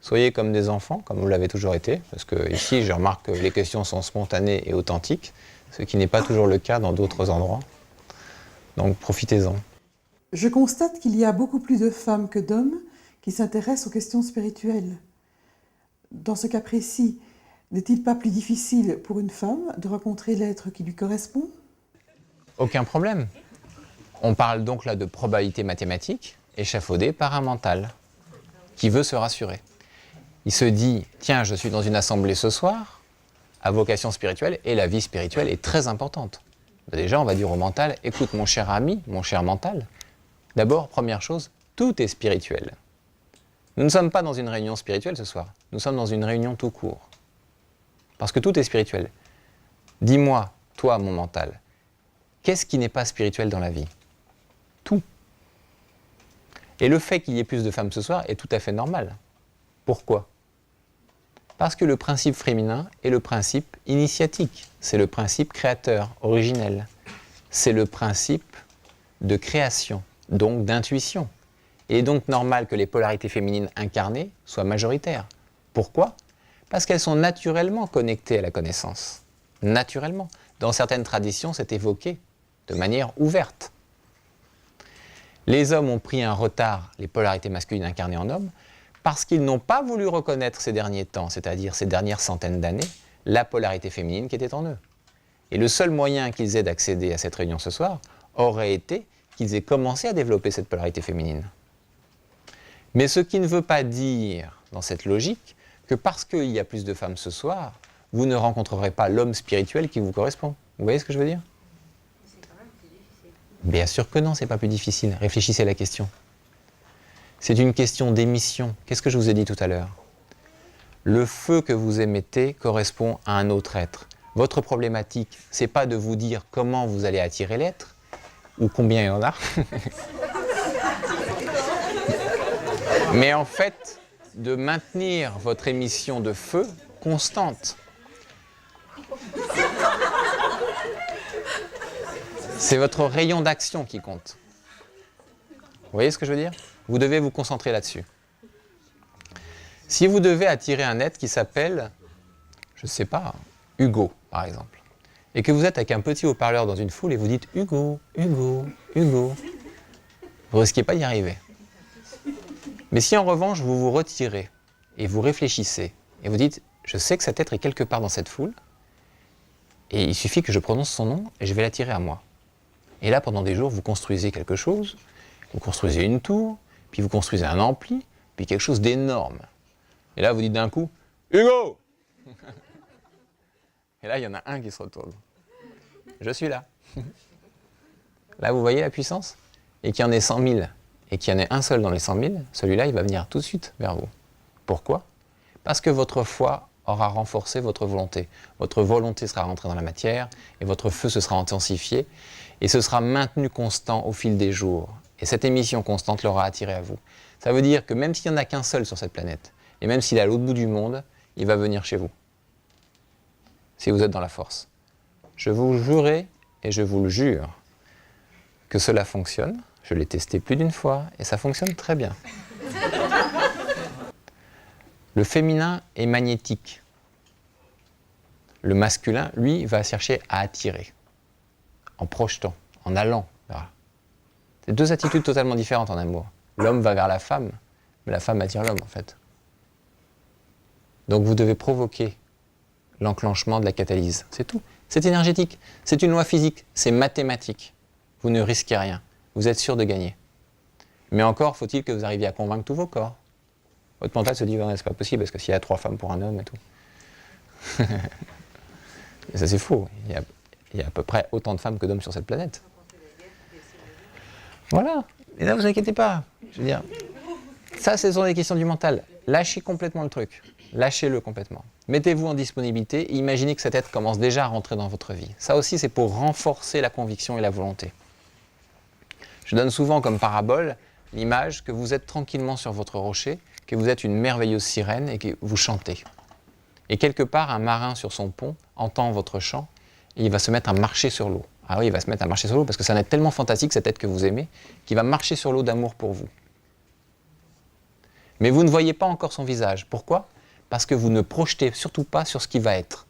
Soyez comme des enfants, comme vous l'avez toujours été, parce que ici, je remarque que les questions sont spontanées et authentiques, ce qui n'est pas toujours le cas dans d'autres endroits. Donc, profitez-en. Je constate qu'il y a beaucoup plus de femmes que d'hommes qui s'intéressent aux questions spirituelles. Dans ce cas précis, n'est-il pas plus difficile pour une femme de rencontrer l'être qui lui correspond? Aucun problème. On parle donc là de probabilité mathématique, échafaudée par un mental, qui veut se rassurer. Il se dit, tiens, je suis dans une assemblée ce soir, à vocation spirituelle, et la vie spirituelle est très importante. Déjà, on va dire au mental, écoute mon cher ami, mon cher mental, d'abord, première chose, tout est spirituel. Nous ne sommes pas dans une réunion spirituelle ce soir, nous sommes dans une réunion tout court. Parce que tout est spirituel. Dis-moi, toi, mon mental, qu'est-ce qui n'est pas spirituel dans la vie? Tout. Et le fait qu'il y ait plus de femmes ce soir est tout à fait normal. Pourquoi? Parce que le principe féminin est le principe initiatique. C'est le principe créateur, originel. C'est le principe de création, donc d'intuition. Il est donc normal que les polarités féminines incarnées soient majoritaires. Pourquoi? Parce qu'elles sont naturellement connectées à la connaissance. Naturellement. Dans certaines traditions, c'est évoqué de manière ouverte. Les hommes ont pris un retard, les polarités masculines incarnées en hommes, parce qu'ils n'ont pas voulu reconnaître ces derniers temps, c'est-à-dire ces dernières centaines d'années, la polarité féminine qui était en eux. Et le seul moyen qu'ils aient d'accéder à cette réunion ce soir aurait été qu'ils aient commencé à développer cette polarité féminine. Mais ce qui ne veut pas dire, dans cette logique, que parce qu'il y a plus de femmes ce soir, vous ne rencontrerez pas l'homme spirituel qui vous correspond. Vous voyez ce que je veux dire? C'est quand même plus difficile. Bien sûr que non, c'est pas plus difficile. Réfléchissez à la question. C'est une question d'émission. Qu'est-ce que je vous ai dit tout à l'heure? Le feu que vous émettez correspond à un autre être. Votre problématique, c'est pas de vous dire comment vous allez attirer l'être, ou combien il y en a, mais en fait, de maintenir votre émission de feu constante. C'est votre rayon d'action qui compte. Vous voyez ce que je veux dire? Vous devez vous concentrer là-dessus. Si vous devez attirer un être qui s'appelle, je ne sais pas, Hugo, par exemple, et que vous êtes avec un petit haut-parleur dans une foule et vous dites « Hugo, Hugo, Hugo », vous ne risquez pas d'y arriver. Mais si en revanche vous vous retirez et vous réfléchissez et vous dites « Je sais que cet être est quelque part dans cette foule et il suffit que je prononce son nom et je vais l'attirer à moi ». Et là, pendant des jours, vous construisez quelque chose, vous construisez une tour, puis vous construisez un ampli, puis quelque chose d'énorme. Et là, vous dites d'un coup « Hugo !» Et là, il y en a un qui se retourne. Je suis là. Là, vous voyez la puissance? Et qu'il y en ait 100 000, et qu'il y en ait un seul dans les 100 000, celui-là, il va venir tout de suite vers vous. Pourquoi? Parce que votre foi aura renforcé votre volonté. Votre volonté sera rentrée dans la matière, et votre feu se sera intensifié, et ce sera maintenu constant au fil des jours. Et cette émission constante l'aura attiré à vous. Ça veut dire que même s'il n'y en a qu'un seul sur cette planète, et même s'il est à l'autre bout du monde, il va venir chez vous. Si vous êtes dans la force. Je vous jurerai, et je vous le jure, que cela fonctionne. Je l'ai testé plus d'une fois, et ça fonctionne très bien. Le féminin est magnétique. Le masculin, lui, va chercher à attirer, en projetant, en allant. Voilà. C'est deux attitudes totalement différentes en amour. L'homme va vers la femme, mais la femme attire l'homme, en fait. Donc vous devez provoquer l'enclenchement de la catalyse. C'est tout. C'est énergétique. C'est une loi physique. C'est mathématique. Vous ne risquez rien. Vous êtes sûr de gagner. Mais encore, faut-il que vous arriviez à convaincre tous vos corps. Votre mental se dit, ouais, c'est pas possible, parce que s'il y a 3 femmes pour un homme et tout. Et ça, c'est faux. Il y a à peu près autant de femmes que d'hommes sur cette planète. Voilà. Et là, vous inquiétez pas. Je veux dire, ça, ce sont des questions du mental. Lâchez complètement le truc. Lâchez-le complètement. Mettez-vous en disponibilité et imaginez que cet être commence déjà à rentrer dans votre vie. Ça aussi, c'est pour renforcer la conviction et la volonté. Je donne souvent comme parabole l'image que vous êtes tranquillement sur votre rocher, que vous êtes une merveilleuse sirène et que vous chantez. Et quelque part, un marin sur son pont entend votre chant et il va se mettre à marcher sur l'eau. Ah oui, il va se mettre à marcher sur l'eau parce que c'est un être tellement fantastique, cet être que vous aimez, qu'il va marcher sur l'eau d'amour pour vous. Mais vous ne voyez pas encore son visage. Pourquoi? Parce que vous ne projetez surtout pas sur ce qui va être.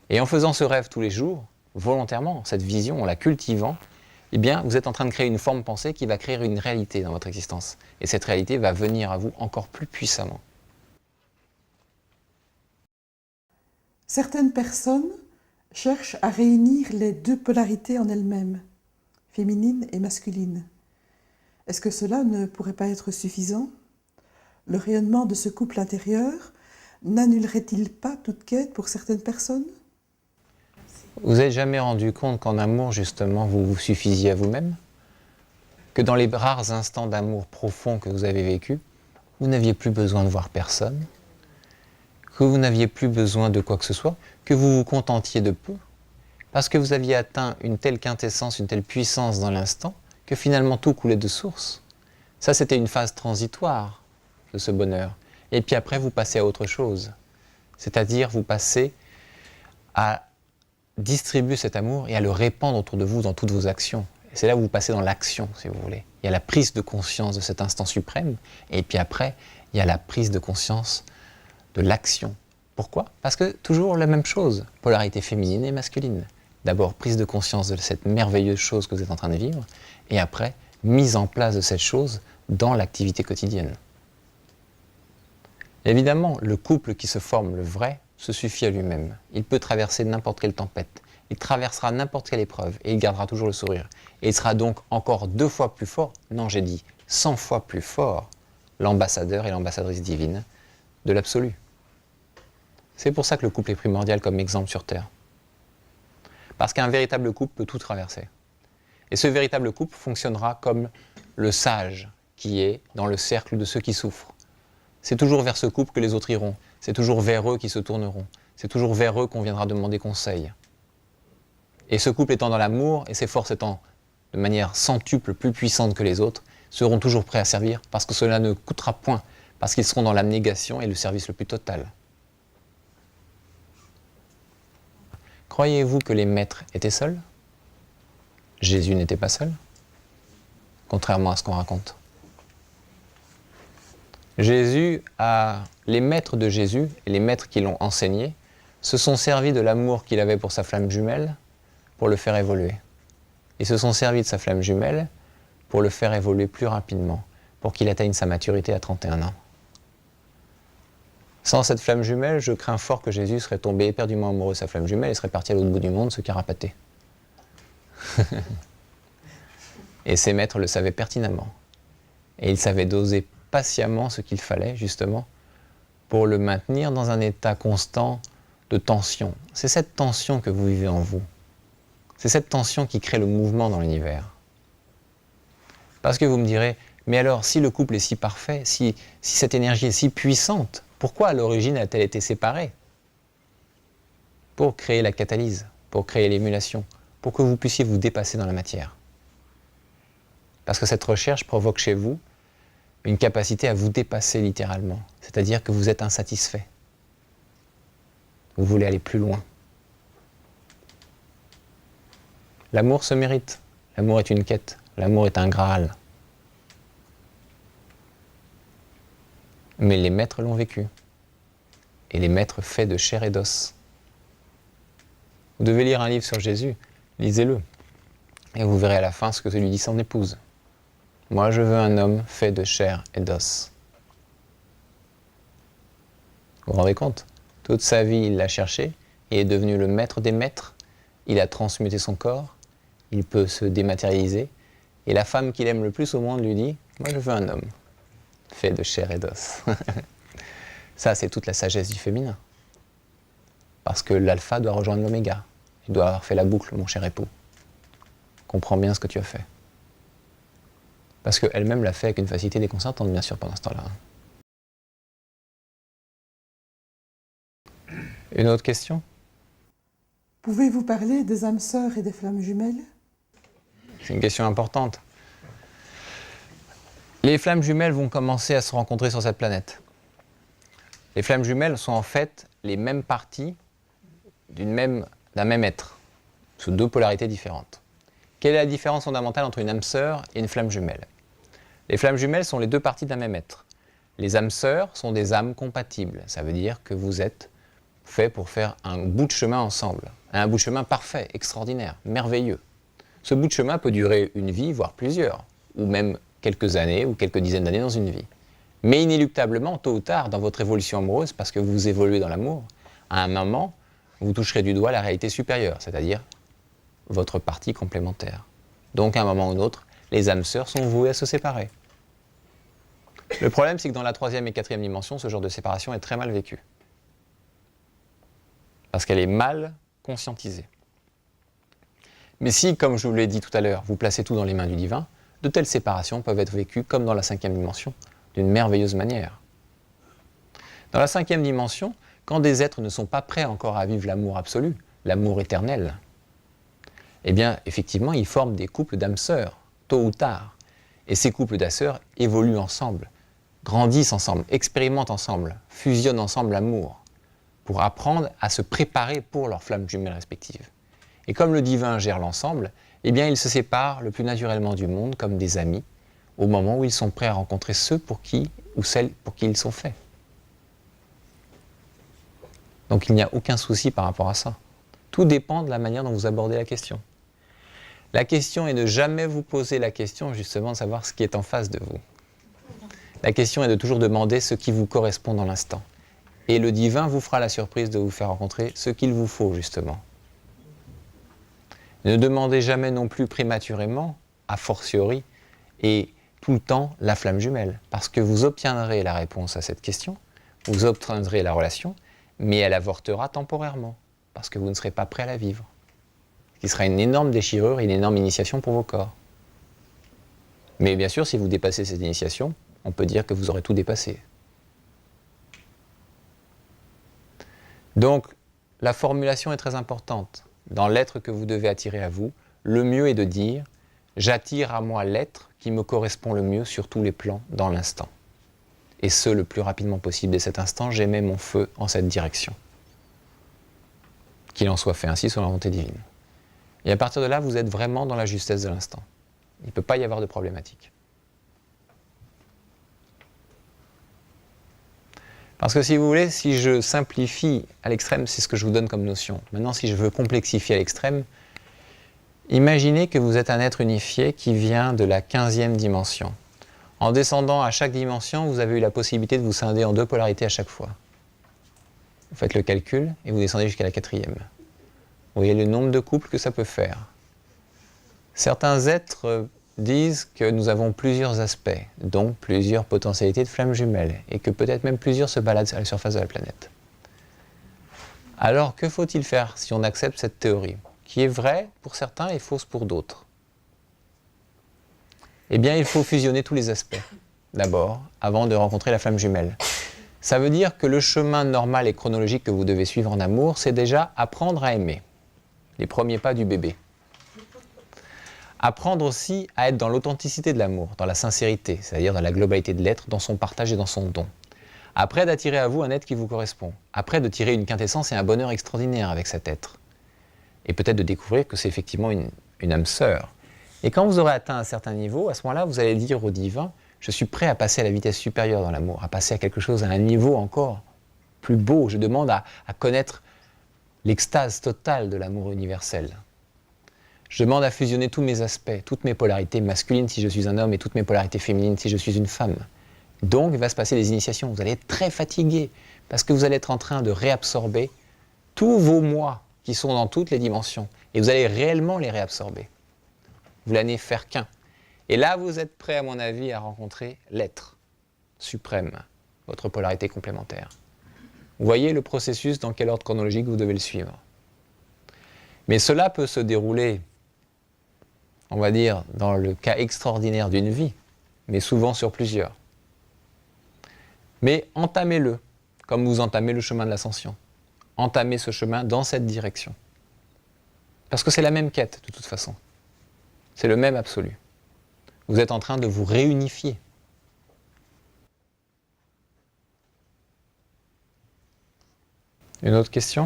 Et en faisant ce rêve tous les jours, volontairement, cette vision, en la cultivant, eh bien, vous êtes en train de créer une forme pensée qui va créer une réalité dans votre existence. Et cette réalité va venir à vous encore plus puissamment. Certaines personnes cherchent à réunir les deux polarités en elles-mêmes, féminine et masculine. Est-ce que cela ne pourrait pas être suffisant? Le rayonnement de ce couple intérieur n'annulerait-il pas toute quête pour certaines personnes? Vous n'avez jamais rendu compte qu'en amour, justement, vous vous suffisiez à vous-même? Que dans les rares instants d'amour profond que vous avez vécu, vous n'aviez plus besoin de voir personne? Que vous n'aviez plus besoin de quoi que ce soit? Que vous vous contentiez de peu? Parce que vous aviez atteint une telle quintessence, une telle puissance dans l'instant, que finalement tout coulait de source. Ça, c'était une phase transitoire de ce bonheur. Et puis après, vous passez à autre chose. C'est-à-dire, vous passez à distribuer cet amour et à le répandre autour de vous dans toutes vos actions. Et c'est là où vous passez dans l'action, si vous voulez. Il y a la prise de conscience de cet instant suprême, et puis après, il y a la prise de conscience de l'action. Pourquoi? Parce que toujours la même chose, polarité féminine et masculine. D'abord, prise de conscience de cette merveilleuse chose que vous êtes en train de vivre, et après, mise en place de cette chose dans l'activité quotidienne. Évidemment, le couple qui se forme, le vrai, se suffit à lui-même. Il peut traverser n'importe quelle tempête, il traversera n'importe quelle épreuve, et il gardera toujours le sourire. Et il sera donc encore 2 fois plus fort, non j'ai dit 100 fois plus fort, l'ambassadeur et l'ambassadrice divine de l'absolu. C'est pour ça que le couple est primordial comme exemple sur Terre. Parce qu'un véritable couple peut tout traverser. Et ce véritable couple fonctionnera comme le sage qui est dans le cercle de ceux qui souffrent. C'est toujours vers ce couple que les autres iront. C'est toujours vers eux qu'ils se tourneront. C'est toujours vers eux qu'on viendra demander conseil. Et ce couple étant dans l'amour, et ses forces étant de manière centuple plus puissantes que les autres, seront toujours prêts à servir parce que cela ne coûtera point, parce qu'ils seront dans l'abnégation et le service le plus total. Croyez-vous que les maîtres étaient seuls? Jésus n'était pas seul, contrairement à ce qu'on raconte. Les maîtres de Jésus et les maîtres qui l'ont enseigné se sont servis de l'amour qu'il avait pour sa flamme jumelle pour le faire évoluer. Ils se sont servis de sa flamme jumelle pour le faire évoluer plus rapidement, pour qu'il atteigne sa maturité à 31 ans. Sans cette flamme jumelle, je crains fort que Jésus serait tombé éperdument amoureux de sa flamme jumelle et serait parti à l'autre bout du monde se carapater. Et ses maîtres le savaient pertinemment. Et ils savaient doser patiemment ce qu'il fallait, justement, pour le maintenir dans un état constant de tension. C'est cette tension que vous vivez en vous. C'est cette tension qui crée le mouvement dans l'univers. Parce que vous me direz, mais alors, si le couple est si parfait, si cette énergie est si puissante, pourquoi à l'origine a-t-elle été séparée? Pour créer la catalyse, pour créer l'émulation, pour que vous puissiez vous dépasser dans la matière. Parce que cette recherche provoque chez vous une capacité à vous dépasser littéralement, c'est-à-dire que vous êtes insatisfait. Vous voulez aller plus loin. L'amour se mérite, l'amour est une quête, l'amour est un Graal. Mais les maîtres l'ont vécu. Et les maîtres faits de chair et d'os. Vous devez lire un livre sur Jésus, lisez-le. Et vous verrez à la fin ce que lui dit son épouse. Moi, je veux un homme fait de chair et d'os. Vous vous rendez compte? Toute sa vie, il l'a cherché, il est devenu le maître des maîtres, il a transmuté son corps, il peut se dématérialiser, et la femme qu'il aime le plus au monde lui dit « Moi, je veux un homme fait de chair et d'os. » Ça, c'est toute la sagesse du féminin. Parce que l'alpha doit rejoindre l'oméga. Tu dois avoir fait la boucle, mon cher époux. Comprends bien ce que tu as fait. Parce qu'elle-même l'a fait avec une facilité déconcertante, bien sûr, pendant ce temps-là. Une autre question? Pouvez-vous parler des âmes sœurs et des flammes jumelles? C'est une question importante. Les flammes jumelles vont commencer à se rencontrer sur cette planète. Les flammes jumelles sont en fait les mêmes parties d'un même être, sous 2 polarités différentes. Quelle est la différence fondamentale entre une âme sœur et une flamme jumelle? Les flammes jumelles sont les 2 parties d'un même être. Les âmes sœurs sont des âmes compatibles. Ça veut dire que vous êtes faits pour faire un bout de chemin ensemble. Un bout de chemin parfait, extraordinaire, merveilleux. Ce bout de chemin peut durer une vie, voire plusieurs, ou même quelques années ou quelques dizaines d'années dans une vie. Mais inéluctablement, tôt ou tard, dans votre évolution amoureuse, parce que vous évoluez dans l'amour, à un moment, vous toucherez du doigt la réalité supérieure, c'est-à-dire votre partie complémentaire. Donc, à un moment ou un autre, les âmes sœurs sont vouées à se séparer. Le problème, c'est que dans la 3e et 4e dimension, ce genre de séparation est très mal vécu. Parce qu'elle est mal conscientisée. Mais si, comme je vous l'ai dit tout à l'heure, vous placez tout dans les mains du divin, de telles séparations peuvent être vécues, comme dans la 5e dimension, d'une merveilleuse manière. Dans la 5e dimension, quand des êtres ne sont pas prêts encore à vivre l'amour absolu, l'amour éternel, eh bien, effectivement, ils forment des couples d'âmes sœurs, tôt ou tard. Et ces couples d'âmes sœurs évoluent ensemble, grandissent ensemble, expérimentent ensemble, fusionnent ensemble l'amour, pour apprendre à se préparer pour leurs flammes jumelles respectives. Et comme le divin gère l'ensemble, eh bien, ils se séparent le plus naturellement du monde, comme des amis, au moment où ils sont prêts à rencontrer ceux pour qui, ou celles pour qui ils sont faits. Donc il n'y a aucun souci par rapport à ça. Tout dépend de la manière dont vous abordez la question. La question est de jamais vous poser la question justement de savoir ce qui est en face de vous. La question est de toujours demander ce qui vous correspond dans l'instant. Et le divin vous fera la surprise de vous faire rencontrer ce qu'il vous faut justement. Ne demandez jamais non plus prématurément, a fortiori, et tout le temps la flamme jumelle, parce que vous obtiendrez la réponse à cette question, vous obtiendrez la relation, mais elle avortera temporairement, parce que vous ne serez pas prêt à la vivre. Ce qui sera une énorme déchirure et une énorme initiation pour vos corps. Mais bien sûr, si vous dépassez cette initiation, on peut dire que vous aurez tout dépassé. Donc, la formulation est très importante. Dans l'être que vous devez attirer à vous, le mieux est de dire « J'attire à moi l'être qui me correspond le mieux sur tous les plans dans l'instant. » Et ce, le plus rapidement possible dès cet instant, j'émets mon feu en cette direction. Qu'il en soit fait ainsi selon la volonté divine. Et à partir de là, vous êtes vraiment dans la justesse de l'instant. Il ne peut pas y avoir de problématique. Parce que si vous voulez, si je simplifie à l'extrême, c'est ce que je vous donne comme notion. Maintenant, si je veux complexifier à l'extrême, imaginez que vous êtes un être unifié qui vient de la 15e dimension. En descendant à chaque dimension, vous avez eu la possibilité de vous scinder en 2 polarités à chaque fois. Vous faites le calcul et vous descendez jusqu'à la 4e. Vous voyez le nombre de couples que ça peut faire. Certains êtres disent que nous avons plusieurs aspects, donc plusieurs potentialités de flammes jumelles, et que peut-être même plusieurs se baladent à la surface de la planète. Alors, que faut-il faire si on accepte cette théorie, qui est vraie pour certains et fausse pour d'autres? Eh bien, il faut fusionner tous les aspects, d'abord, avant de rencontrer la flamme jumelle. Ça veut dire que le chemin normal et chronologique que vous devez suivre en amour, c'est déjà apprendre à aimer. Les premiers pas du bébé. Apprendre aussi à être dans l'authenticité de l'amour, dans la sincérité, c'est-à-dire dans la globalité de l'être, dans son partage et dans son don. Après, d'attirer à vous un être qui vous correspond. Après, de tirer une quintessence et un bonheur extraordinaire avec cet être. Et peut-être de découvrir que c'est effectivement une âme sœur. Et quand vous aurez atteint un certain niveau, à ce moment-là, vous allez dire au divin, je suis prêt à passer à la vitesse supérieure dans l'amour, à passer à quelque chose, à un niveau encore plus beau. Je demande à connaître l'extase totale de l'amour universel. Je demande à fusionner tous mes aspects, toutes mes polarités masculines si je suis un homme et toutes mes polarités féminines si je suis une femme. Donc, il va se passer des initiations. Vous allez être très fatigué parce que vous allez être en train de réabsorber tous vos moi qui sont dans toutes les dimensions. Et vous allez réellement les réabsorber. Vous n'allez faire qu'un. Et là, vous êtes prêt, à mon avis, à rencontrer l'être suprême, votre polarité complémentaire. Vous voyez le processus, dans quel ordre chronologique vous devez le suivre. Mais cela peut se dérouler, on va dire, dans le cas extraordinaire d'une vie, mais souvent sur plusieurs. Mais entamez-le, comme vous entamez le chemin de l'ascension. Entamez ce chemin dans cette direction. Parce que c'est la même quête, de toute façon. C'est le même absolu. Vous êtes en train de vous réunifier. Une autre question ?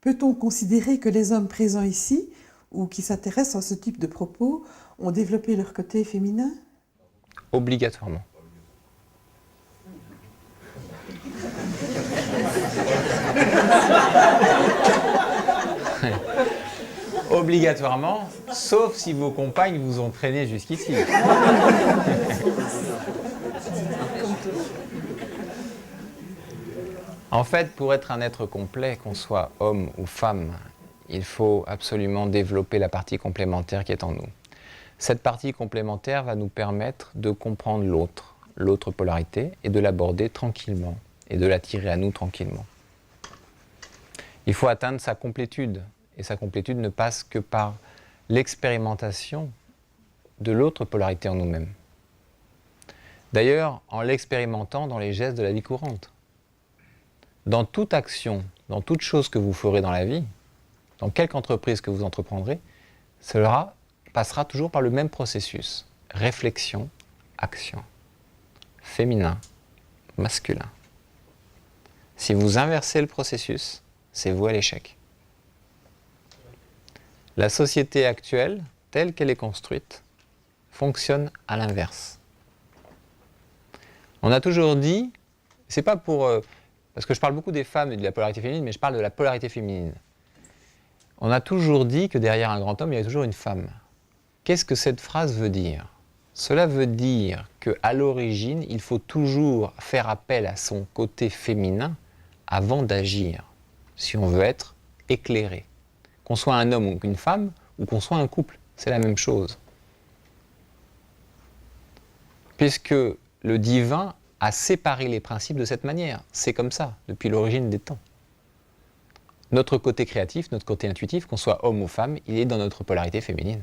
Peut-on considérer que les hommes présents ici, ou qui s'intéressent à ce type de propos, ont développé leur côté féminin ? Obligatoirement. obligatoirement, sauf si vos compagnes vous ont traîné jusqu'ici. En fait, pour être un être complet, qu'on soit homme ou femme, il faut absolument développer la partie complémentaire qui est en nous. Cette partie complémentaire va nous permettre de comprendre l'autre, l'autre polarité, et de l'aborder tranquillement, et de l'attirer à nous tranquillement. Il faut atteindre sa complétude, et sa complétude ne passe que par l'expérimentation de l'autre polarité en nous-mêmes. D'ailleurs, en l'expérimentant dans les gestes de la vie courante. Dans toute action, dans toute chose que vous ferez dans la vie, dans quelque entreprise que vous entreprendrez, cela passera toujours par le même processus. Réflexion, action. Féminin, masculin. Si vous inversez le processus, c'est voué à l'échec. La société actuelle, telle qu'elle est construite, fonctionne à l'inverse. On a toujours dit, c'est pas pour... parce que je parle beaucoup des femmes et de la polarité féminine, mais je parle de la polarité féminine. On a toujours dit que derrière un grand homme, il y a toujours une femme. Qu'est-ce que cette phrase veut dire ? Cela veut dire qu'à l'origine, il faut toujours faire appel à son côté féminin avant d'agir, si on veut être éclairé. Qu'on soit un homme ou une femme, ou qu'on soit un couple, c'est la même chose. Puisque le divin a séparé les principes de cette manière. C'est comme ça, depuis l'origine des temps. Notre côté créatif, notre côté intuitif, qu'on soit homme ou femme, il est dans notre polarité féminine.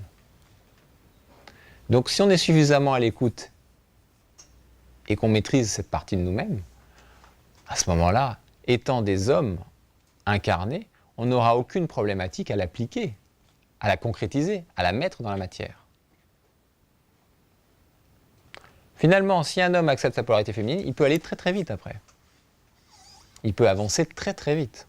Donc si on est suffisamment à l'écoute et qu'on maîtrise cette partie de nous-mêmes, à ce moment-là, étant des hommes incarnés, on n'aura aucune problématique à l'appliquer, à la concrétiser, à la mettre dans la matière. Finalement, si un homme accepte sa polarité féminine, il peut aller très très vite après. Il peut avancer très très vite.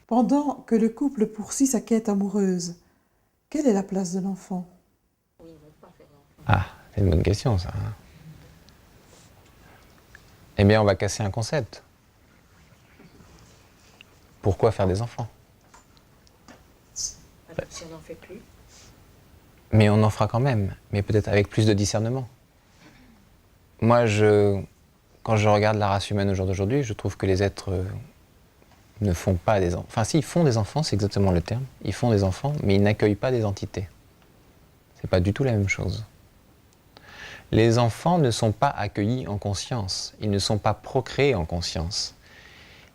Pendant que le couple poursuit sa quête amoureuse, quelle est la place de l'enfant ? Ah, c'est une bonne question ça. Eh bien, on va casser un concept. Pourquoi faire des enfants ? Si on n'en fait plus. Mais on en fera quand même, mais peut-être avec plus de discernement. Moi, quand je regarde la race humaine au jour d'aujourd'hui, je trouve que les êtres ne font pas des enfants. Enfin, si, ils font des enfants, c'est exactement le terme. Ils font des enfants, mais ils n'accueillent pas des entités. C'est pas du tout la même chose. Les enfants ne sont pas accueillis en conscience. Ils ne sont pas procréés en conscience.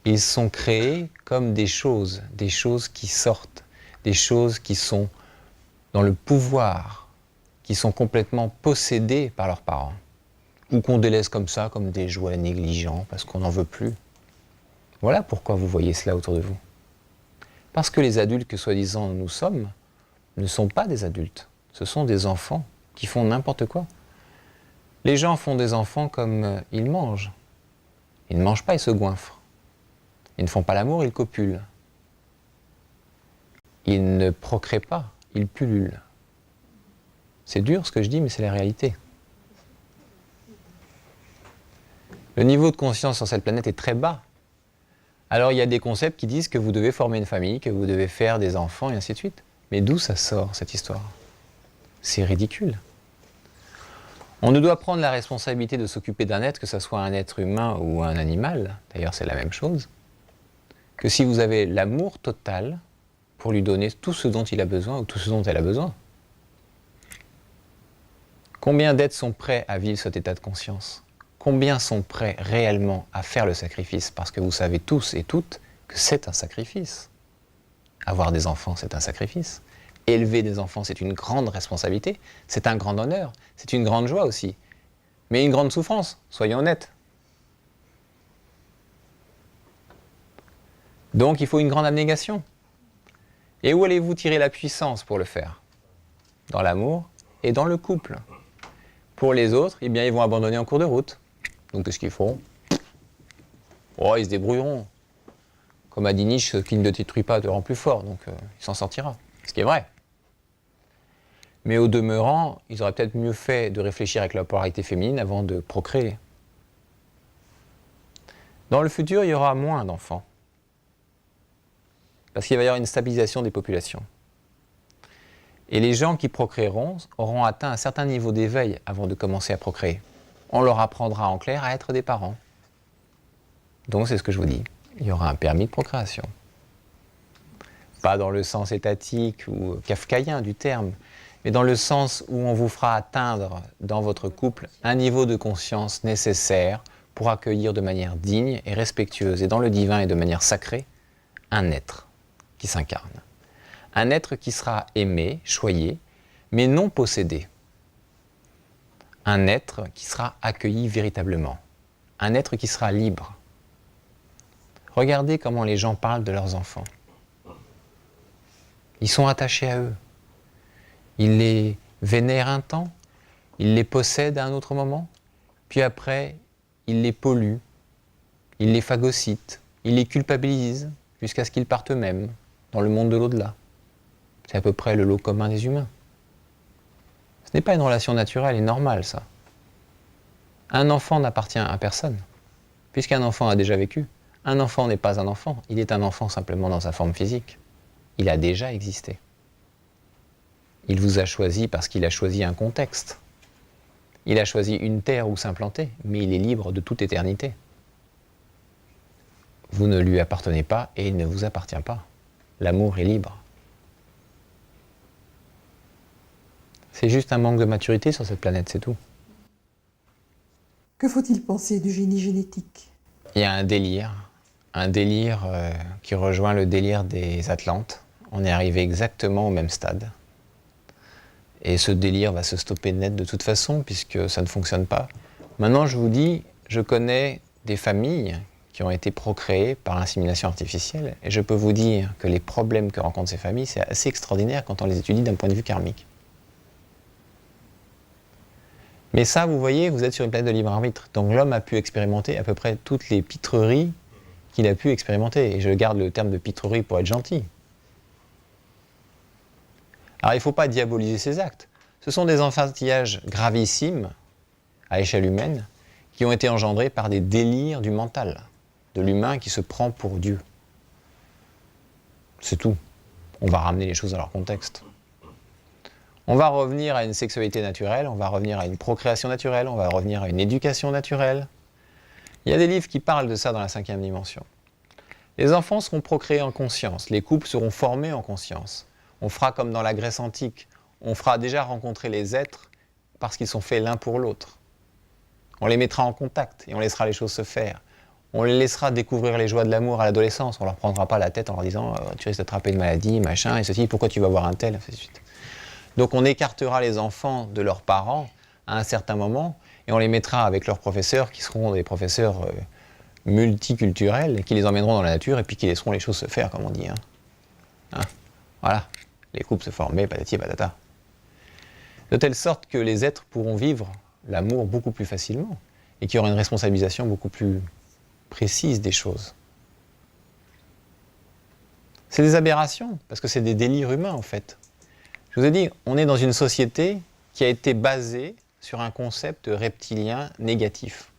Ils sont créés comme des choses qui sortent, des choses qui sont dans le pouvoir, qui sont complètement possédées par leurs parents, ou qu'on délaisse comme ça, comme des jouets négligents, parce qu'on n'en veut plus. Voilà pourquoi vous voyez cela autour de vous. Parce que les adultes que soi-disant nous sommes ne sont pas des adultes. Ce sont des enfants qui font n'importe quoi. Les gens font des enfants comme ils mangent. Ils ne mangent pas, ils se goinfrent. Ils ne font pas l'amour, ils copulent. Ils ne procréent pas, ils pullulent. C'est dur ce que je dis, mais c'est la réalité. Le niveau de conscience sur cette planète est très bas. Alors il y a des concepts qui disent que vous devez former une famille, que vous devez faire des enfants, et ainsi de suite. Mais d'où ça sort, cette histoire ? C'est ridicule. On ne doit prendre la responsabilité de s'occuper d'un être, que ce soit un être humain ou un animal, d'ailleurs c'est la même chose, que si vous avez l'amour total pour lui donner tout ce dont il a besoin ou tout ce dont elle a besoin. Combien d'êtres sont prêts à vivre cet état de conscience ? Combien sont prêts réellement à faire le sacrifice ? Parce que vous savez tous et toutes que c'est un sacrifice. Avoir des enfants, c'est un sacrifice. Élever des enfants, c'est une grande responsabilité, c'est un grand honneur, c'est une grande joie aussi. Mais une grande souffrance, soyons honnêtes. Donc il faut une grande abnégation. Et où allez-vous tirer la puissance pour le faire ? Dans l'amour et dans le couple. Pour les autres, eh bien, ils vont abandonner en cours de route. Donc qu'est-ce qu'ils feront ? Oh, ils se débrouilleront. Comme a dit Nietzsche, ce qui ne te détruit pas te rend plus fort, donc il s'en sortira. Ce qui est vrai. Mais au demeurant, ils auraient peut-être mieux fait de réfléchir avec la polarité féminine avant de procréer. Dans le futur, il y aura moins d'enfants. Parce qu'il va y avoir une stabilisation des populations. Et les gens qui procréeront auront atteint un certain niveau d'éveil avant de commencer à procréer. On leur apprendra en clair à être des parents. Donc c'est ce que je vous dis. Il y aura un permis de procréation. Pas dans le sens étatique ou kafkaïen du terme, mais dans le sens où on vous fera atteindre dans votre couple un niveau de conscience nécessaire pour accueillir de manière digne et respectueuse et dans le divin et de manière sacrée un être qui s'incarne. Un être qui sera aimé, choyé, mais non possédé. Un être qui sera accueilli véritablement. Un être qui sera libre. Regardez comment les gens parlent de leurs enfants. Ils sont attachés à eux. Ils les vénèrent un temps, ils les possèdent à un autre moment, puis après, ils les polluent, ils les phagocytent, ils les culpabilisent jusqu'à ce qu'ils partent eux-mêmes dans le monde de l'au-delà. C'est à peu près le lot commun des humains. Ce n'est pas une relation naturelle et normale, ça. Un enfant n'appartient à personne, puisqu'un enfant a déjà vécu. Un enfant n'est pas un enfant, il est un enfant simplement dans sa forme physique. Il a déjà existé. Il vous a choisi parce qu'il a choisi un contexte. Il a choisi une terre où s'implanter, mais il est libre de toute éternité. Vous ne lui appartenez pas et il ne vous appartient pas. L'amour est libre. C'est juste un manque de maturité sur cette planète, c'est tout. Que faut-il penser du génie génétique? Il y a un délire qui rejoint le délire des Atlantes. On est arrivé exactement au même stade. Et ce délire va se stopper net de toute façon, puisque ça ne fonctionne pas. Maintenant, je vous dis, je connais des familles qui ont été procréées par insémination artificielle, et je peux vous dire que les problèmes que rencontrent ces familles, c'est assez extraordinaire quand on les étudie d'un point de vue karmique. Mais ça, vous voyez, vous êtes sur une planète de libre arbitre. Donc l'homme a pu expérimenter à peu près toutes les pitreries qu'il a pu expérimenter. Et je garde le terme de pitrerie pour être gentil. Alors il ne faut pas diaboliser ces actes. Ce sont des enfantillages gravissimes, à échelle humaine, qui ont été engendrés par des délires du mental, de l'humain qui se prend pour Dieu. C'est tout. On va ramener les choses à leur contexte. On va revenir à une sexualité naturelle, on va revenir à une procréation naturelle, on va revenir à une éducation naturelle. Il y a des livres qui parlent de ça dans la 5e dimension. Les enfants seront procréés en conscience, les couples seront formés en conscience. On fera comme dans la Grèce antique, on fera déjà rencontrer les êtres parce qu'ils sont faits l'un pour l'autre. On les mettra en contact et on laissera les choses se faire. On les laissera découvrir les joies de l'amour à l'adolescence, on ne leur prendra pas la tête en leur disant tu risques d'attraper une maladie, machin, et ceci, pourquoi tu vas voir un tel, ainsi de suite. Donc on écartera les enfants de leurs parents à un certain moment et on les mettra avec leurs professeurs qui seront des professeurs multiculturels qui les emmèneront dans la nature et puis qui laisseront les choses se faire, comme on dit. Voilà, les couples se former, patati patata. De telle sorte que les êtres pourront vivre l'amour beaucoup plus facilement et qu'il y aura une responsabilisation beaucoup plus précise des choses. C'est des aberrations, parce que c'est des délires humains en fait. Je vous ai dit, on est dans une société qui a été basée sur un concept reptilien négatif.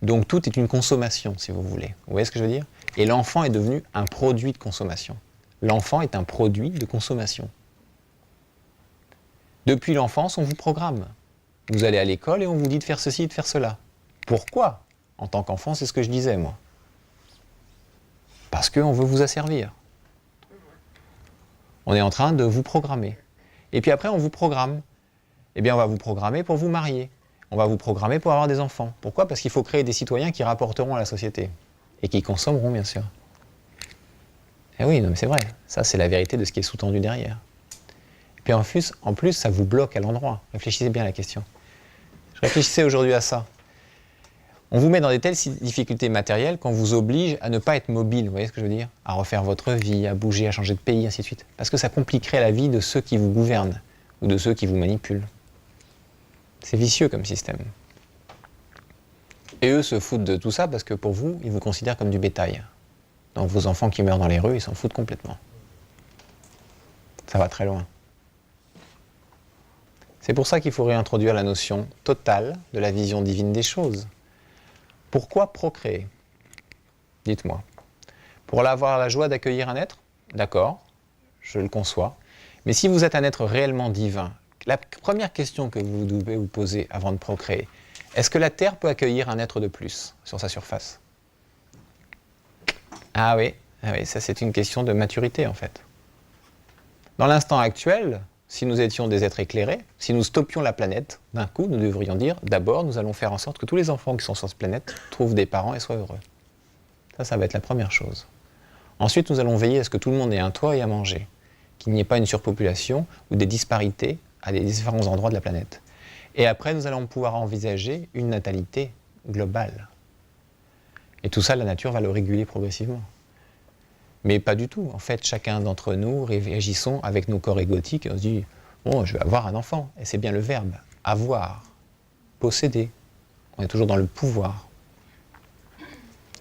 Donc tout est une consommation, si vous voulez. Vous voyez ce que je veux dire? Et l'enfant est devenu un produit de consommation. L'enfant est un produit de consommation. Depuis l'enfance, on vous programme. Vous allez à l'école et on vous dit de faire ceci et de faire cela. Pourquoi? En tant qu'enfant, c'est ce que je disais, moi. Parce qu'on veut vous asservir. On est en train de vous programmer. Et puis après, on vous programme. Eh bien, on va vous programmer pour vous marier. On va vous programmer pour avoir des enfants. Pourquoi? Parce qu'il faut créer des citoyens qui rapporteront à la société. Et qui consommeront, bien sûr. Eh oui, non, mais c'est vrai. Ça, c'est la vérité de ce qui est sous-tendu derrière. Et puis en plus, ça vous bloque à l'endroit. Réfléchissez bien à la question. Je réfléchissais aujourd'hui à ça. On vous met dans des telles difficultés matérielles qu'on vous oblige à ne pas être mobile, vous voyez ce que je veux dire? À refaire votre vie, à bouger, à changer de pays, ainsi de suite. Parce que ça compliquerait la vie de ceux qui vous gouvernent ou de ceux qui vous manipulent. C'est vicieux comme système. Et eux se foutent de tout ça parce que pour vous, ils vous considèrent comme du bétail. Donc vos enfants qui meurent dans les rues, ils s'en foutent complètement. Ça va très loin. C'est pour ça qu'il faut réintroduire la notion totale de la vision divine des choses. Pourquoi procréer? Dites-moi. Pour avoir la joie d'accueillir un être? D'accord, je le conçois. Mais si vous êtes un être réellement divin, la première question que vous devez vous poser avant de procréer, est-ce que la Terre peut accueillir un être de plus sur sa surface? Ah oui, ça c'est une question de maturité en fait. Dans l'instant actuel, si nous étions des êtres éclairés, si nous stoppions la planète, d'un coup, nous devrions dire, d'abord, nous allons faire en sorte que tous les enfants qui sont sur cette planète trouvent des parents et soient heureux. Ça va être la première chose. Ensuite, nous allons veiller à ce que tout le monde ait un toit et à manger, qu'il n'y ait pas une surpopulation ou des disparités à des différents endroits de la planète. Et après, nous allons pouvoir envisager une natalité globale. Et tout ça, la nature va le réguler progressivement. Mais pas du tout. En fait, chacun d'entre nous réagissons avec nos corps égotiques et on se dit « Bon, je vais avoir un enfant ». Et c'est bien le verbe « avoir »,« posséder ». On est toujours dans le pouvoir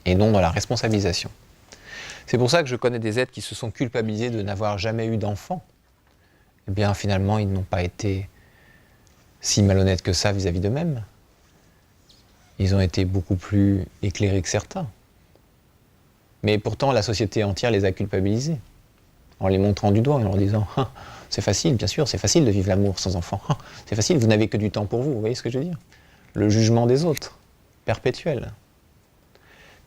et non dans la responsabilisation. C'est pour ça que je connais des êtres qui se sont culpabilisés de n'avoir jamais eu d'enfant. Eh bien, finalement, ils n'ont pas été si malhonnêtes que ça vis-à-vis d'eux-mêmes. Ils ont été beaucoup plus éclairés que certains. Mais pourtant, la société entière les a culpabilisés, en les montrant du doigt, en leur disant ah, « c'est facile, bien sûr, c'est facile de vivre l'amour sans enfant. Ah, c'est facile, vous n'avez que du temps pour vous. » Vous voyez ce que je veux dire? Le jugement des autres, perpétuel.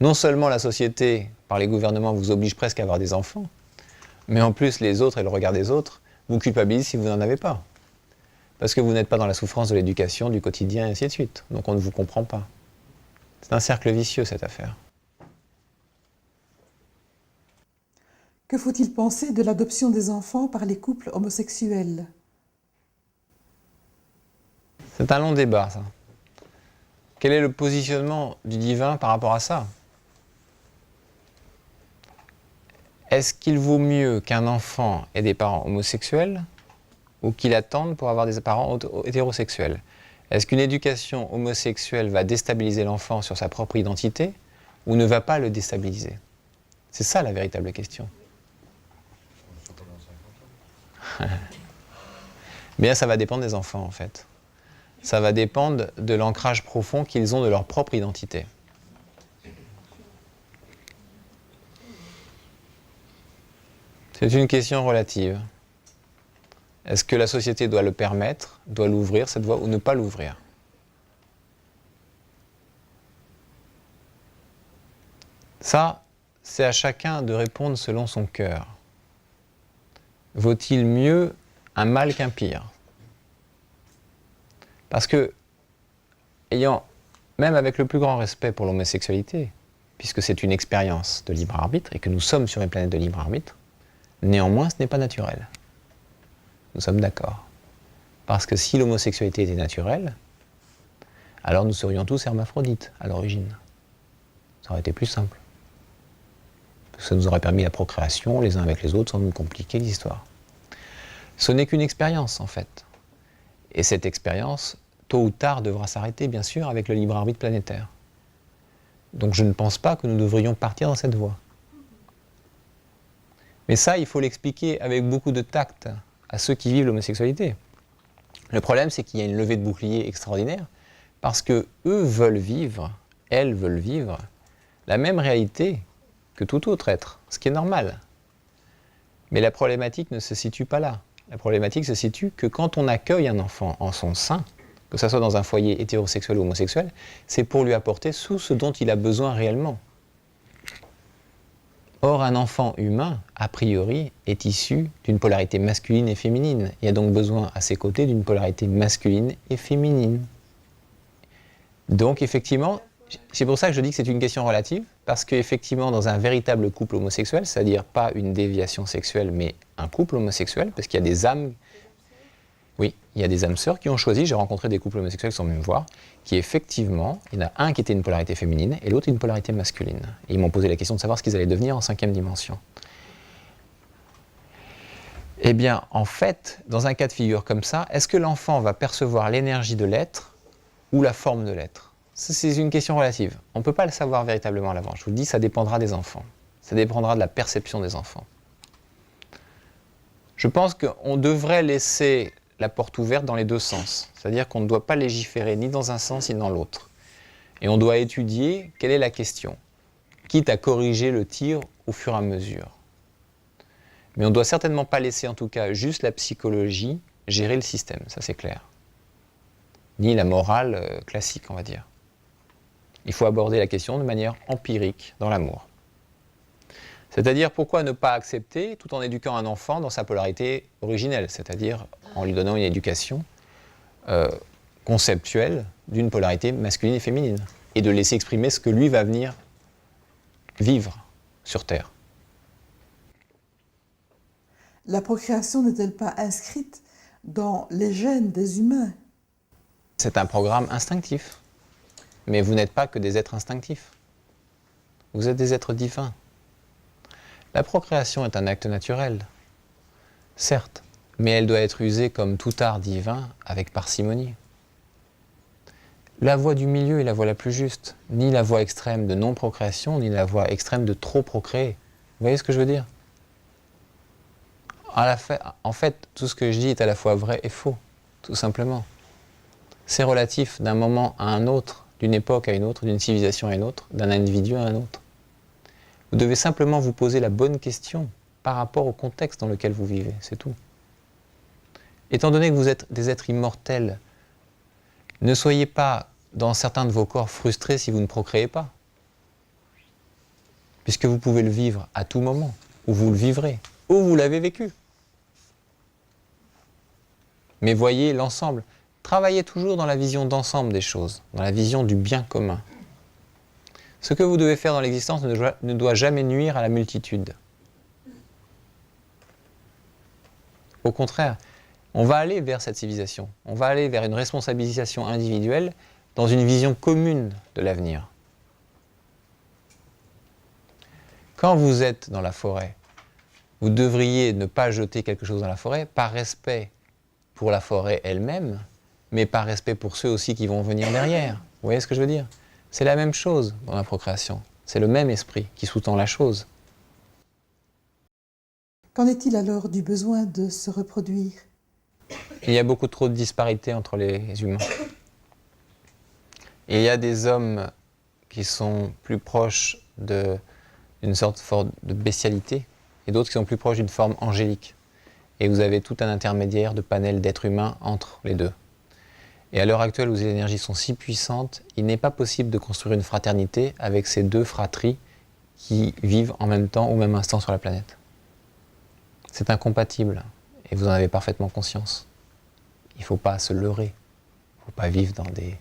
Non seulement la société, par les gouvernements, vous oblige presque à avoir des enfants, mais en plus, les autres et le regard des autres vous culpabilisent si vous n'en avez pas. Parce que vous n'êtes pas dans la souffrance de l'éducation, du quotidien, et ainsi de suite. Donc on ne vous comprend pas. C'est un cercle vicieux, cette affaire. Que faut-il penser de l'adoption des enfants par les couples homosexuels? C'est un long débat, ça. Quel est le positionnement du divin par rapport à ça? Est-ce qu'il vaut mieux qu'un enfant ait des parents homosexuels ou qu'il attende pour avoir des parents hétérosexuels? Est-ce qu'une éducation homosexuelle va déstabiliser l'enfant sur sa propre identité ou ne va pas le déstabiliser? C'est ça la véritable question. Bien, ça va dépendre des enfants en fait. Ça va dépendre de l'ancrage profond qu'ils ont de leur propre identité. C'est une question relative. Est-ce que la société doit le permettre, doit l'ouvrir cette voie ou ne pas l'ouvrir? Ça, c'est à chacun de répondre selon son cœur. Vaut-il mieux un mal qu'un pire? Parce que, même avec le plus grand respect pour l'homosexualité, puisque c'est une expérience de libre arbitre et que nous sommes sur une planète de libre arbitre, néanmoins ce n'est pas naturel. Nous sommes d'accord. Parce que si l'homosexualité était naturelle, alors nous serions tous hermaphrodites à l'origine. Ça aurait été plus simple. Ça nous aurait permis la procréation les uns avec les autres sans nous compliquer l'histoire. Ce n'est qu'une expérience en fait. Et cette expérience, tôt ou tard, devra s'arrêter bien sûr avec le libre arbitre planétaire. Donc je ne pense pas que nous devrions partir dans cette voie. Mais ça, il faut l'expliquer avec beaucoup de tact à ceux qui vivent l'homosexualité. Le problème, c'est qu'il y a une levée de bouclier extraordinaire parce que eux veulent vivre, elles veulent vivre la même réalité que tout autre être, ce qui est normal. Mais la problématique ne se situe pas là. La problématique se situe que quand on accueille un enfant en son sein, que ce soit dans un foyer hétérosexuel ou homosexuel, c'est pour lui apporter tout ce dont il a besoin réellement. Or, un enfant humain, a priori, est issu d'une polarité masculine et féminine. Il a donc besoin à ses côtés d'une polarité masculine et féminine. Donc, effectivement, c'est pour ça que je dis que c'est une question relative, parce qu'effectivement, dans un véritable couple homosexuel, c'est-à-dire pas une déviation sexuelle, mais un couple homosexuel, parce qu'il y a des âmes, oui, il y a des âmes sœurs qui ont choisi, j'ai rencontré des couples homosexuels sans même voir, qui effectivement, il y en a un qui était une polarité féminine et l'autre une polarité masculine. Et ils m'ont posé la question de savoir ce qu'ils allaient devenir en 5e dimension. Eh bien, en fait, dans un cas de figure comme ça, est-ce que l'enfant va percevoir l'énergie de l'être ou la forme de l'être? C'est une question relative. On ne peut pas le savoir véritablement à l'avance. Je vous le dis, ça dépendra des enfants. Ça dépendra de la perception des enfants. Je pense qu'on devrait laisser la porte ouverte dans les deux sens. C'est-à-dire qu'on ne doit pas légiférer ni dans un sens ni dans l'autre. Et on doit étudier quelle est la question. quitte à corriger le tir au fur et à mesure. Mais on ne doit certainement pas laisser, en tout cas, juste la psychologie gérer le système, ça c'est clair. Ni la morale classique, on va dire. Il faut aborder la question de manière empirique dans l'amour. C'est-à-dire pourquoi ne pas accepter tout en éduquant un enfant dans sa polarité originelle, c'est-à-dire en lui donnant une éducation conceptuelle d'une polarité masculine et féminine, et de laisser exprimer ce que lui va venir vivre sur Terre. La procréation n'est-elle pas inscrite dans les gènes des humains? C'est un programme instinctif. Mais vous n'êtes pas que des êtres instinctifs. Vous êtes des êtres divins. La procréation est un acte naturel, certes, mais elle doit être usée comme tout art divin avec parcimonie. La voie du milieu est la voie la plus juste, ni la voie extrême de non-procréation, ni la voie extrême de trop procréer. Vous voyez ce que je veux dire? En fait, tout ce que je dis est à la fois vrai et faux, tout simplement. C'est relatif d'un moment à un autre, d'une époque à une autre, d'une civilisation à une autre, d'un individu à un autre. Vous devez simplement vous poser la bonne question par rapport au contexte dans lequel vous vivez, c'est tout. Étant donné que vous êtes des êtres immortels, ne soyez pas dans certains de vos corps frustrés si vous ne procréez pas. Puisque vous pouvez le vivre à tout moment, ou vous le vivrez, ou vous l'avez vécu. Mais voyez l'ensemble. Travaillez toujours dans la vision d'ensemble des choses, dans la vision du bien commun. Ce que vous devez faire dans l'existence ne doit jamais nuire à la multitude. Au contraire, on va aller vers cette civilisation, on va aller vers une responsabilisation individuelle dans une vision commune de l'avenir. Quand vous êtes dans la forêt, vous devriez ne pas jeter quelque chose dans la forêt par respect pour la forêt elle-même, mais par respect pour ceux aussi qui vont venir derrière. Vous voyez ce que je veux dire? C'est la même chose dans la procréation. C'est le même esprit qui sous-tend la chose. Qu'en est-il alors du besoin de se reproduire? Il y a beaucoup trop de disparités entre les humains. Et il y a des hommes qui sont plus proches d'une sorte de bestialité et d'autres qui sont plus proches d'une forme angélique. Et vous avez tout un intermédiaire de panel d'êtres humains entre les deux. Et à l'heure actuelle où les énergies sont si puissantes, il n'est pas possible de construire une fraternité avec ces deux fratries qui vivent en même temps, au même instant sur la planète. C'est incompatible, et vous en avez parfaitement conscience. Il ne faut pas se leurrer, il ne faut pas vivre dans des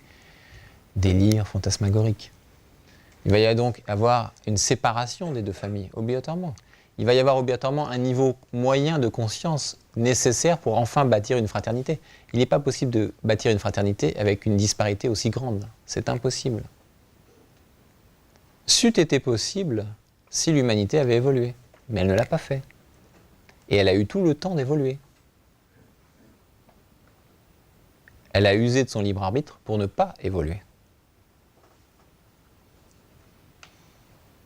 délires fantasmagoriques. Il va y donc avoir une séparation des deux familles, obligatoirement. Il va y avoir obligatoirement un niveau moyen de conscience nécessaire pour enfin bâtir une fraternité. Il n'est pas possible de bâtir une fraternité avec une disparité aussi grande. C'est impossible. C'eût été possible si l'humanité avait évolué, mais elle ne l'a pas fait. Et elle a eu tout le temps d'évoluer. Elle a usé de son libre arbitre pour ne pas évoluer.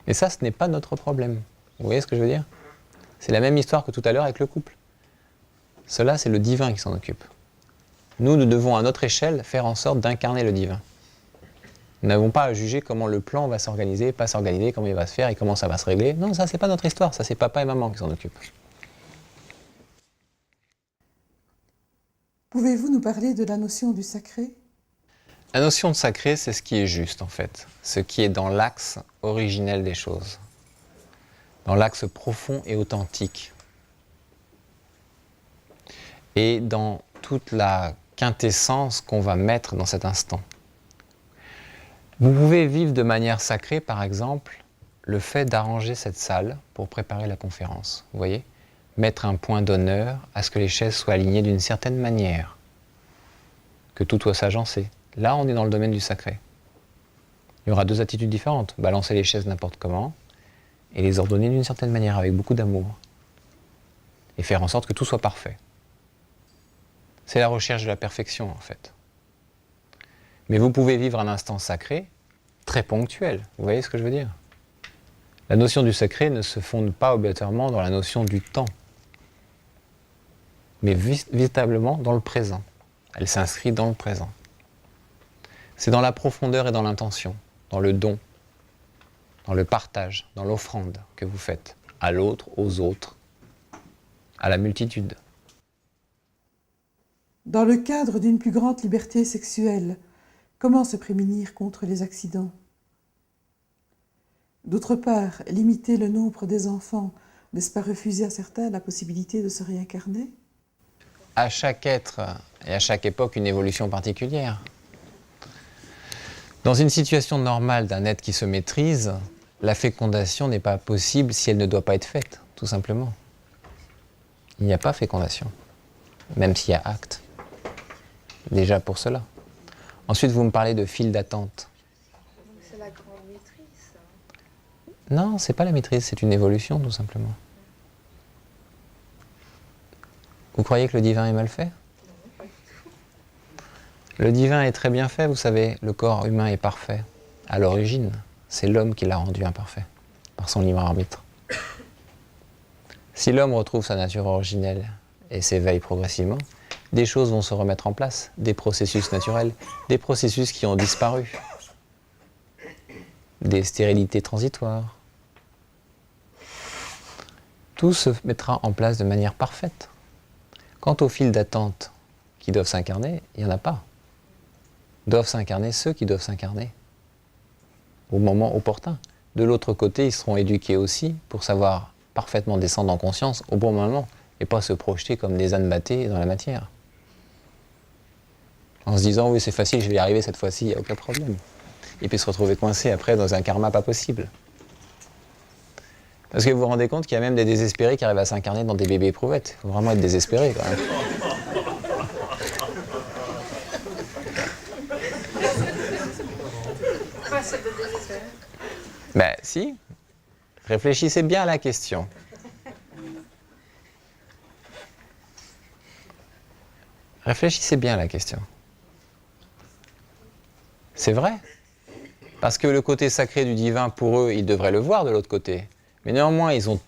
Et ça, ce n'est pas notre problème. Vous voyez ce que je veux dire? C'est la même histoire que tout à l'heure avec le couple. Cela, c'est le divin qui s'en occupe. Nous devons à notre échelle faire en sorte d'incarner le divin. Nous n'avons pas à juger comment le plan va s'organiser, pas s'organiser, comment il va se faire et comment ça va se régler. Non, ça, c'est pas notre histoire. Ça, c'est papa et maman qui s'en occupent. Pouvez-vous nous parler de la notion du sacré? La notion de sacré, c'est ce qui est juste, en fait. Ce qui est dans l'axe originel des choses. Dans l'axe profond et authentique. Et dans toute la quintessence qu'on va mettre dans cet instant. Vous pouvez vivre de manière sacrée, par exemple, le fait d'arranger cette salle pour préparer la conférence. Vous voyez? Mettre un point d'honneur à ce que les chaises soient alignées d'une certaine manière. Que tout soit s'agencer. Là, on est dans le domaine du sacré. Il y aura deux attitudes différentes. Balancer les chaises n'importe comment et les ordonner d'une certaine manière, avec beaucoup d'amour. Et faire en sorte que tout soit parfait. C'est la recherche de la perfection, en fait. Mais vous pouvez vivre un instant sacré, très ponctuel. Vous voyez ce que je veux dire? La notion du sacré ne se fonde pas obligatoirement dans la notion du temps, mais véritablement dans le présent. Elle s'inscrit dans le présent. C'est dans la profondeur et dans l'intention, dans le don. dans le partage, dans l'offrande que vous faites à l'autre, aux autres, à la multitude. Dans le cadre d'une plus grande liberté sexuelle, comment se prémunir contre les accidents? D'autre part, limiter le nombre des enfants, n'est-ce pas refuser à certains la possibilité de se réincarner? À chaque être et à chaque époque, une évolution particulière. Dans une situation normale d'un être qui se maîtrise, la fécondation n'est pas possible si elle ne doit pas être faite, tout simplement. Il n'y a pas fécondation, même s'il y a acte. Déjà pour cela. Ensuite, vous me parlez de file d'attente. C'est la grande maîtrise, ça. Non, c'est pas la maîtrise, c'est une évolution, tout simplement. Vous croyez que le divin est mal fait? Non, pas du tout. Le divin est très bien fait, vous savez, le corps humain est parfait. À l'origine, c'est l'homme qui l'a rendu imparfait, par son libre arbitre. Si l'homme retrouve sa nature originelle et s'éveille progressivement, des choses vont se remettre en place, des processus naturels, des processus qui ont disparu, des stérilités transitoires. Tout se mettra en place de manière parfaite. Quant aux files d'attente qui doivent s'incarner, il n'y en a pas. Doivent s'incarner ceux qui doivent s'incarner au moment opportun. De l'autre côté, ils seront éduqués aussi pour savoir parfaitement descendre en conscience au bon moment et pas se projeter comme des ânes battés dans la matière. En se disant, oui, c'est facile, je vais y arriver cette fois-ci, il n'y a aucun problème. Et puis se retrouver coincé après dans un karma pas possible. Parce que vous vous rendez compte qu'il y a même des désespérés qui arrivent à s'incarner dans des bébés éprouvettes. Il faut vraiment être désespéré quand même. Quoi, c'est de désespérer? Ben si, réfléchissez bien à la question. Réfléchissez bien à la question. C'est vrai. Parce que le côté sacré du divin, pour eux, ils devraient le voir de l'autre côté. Mais néanmoins, ils ont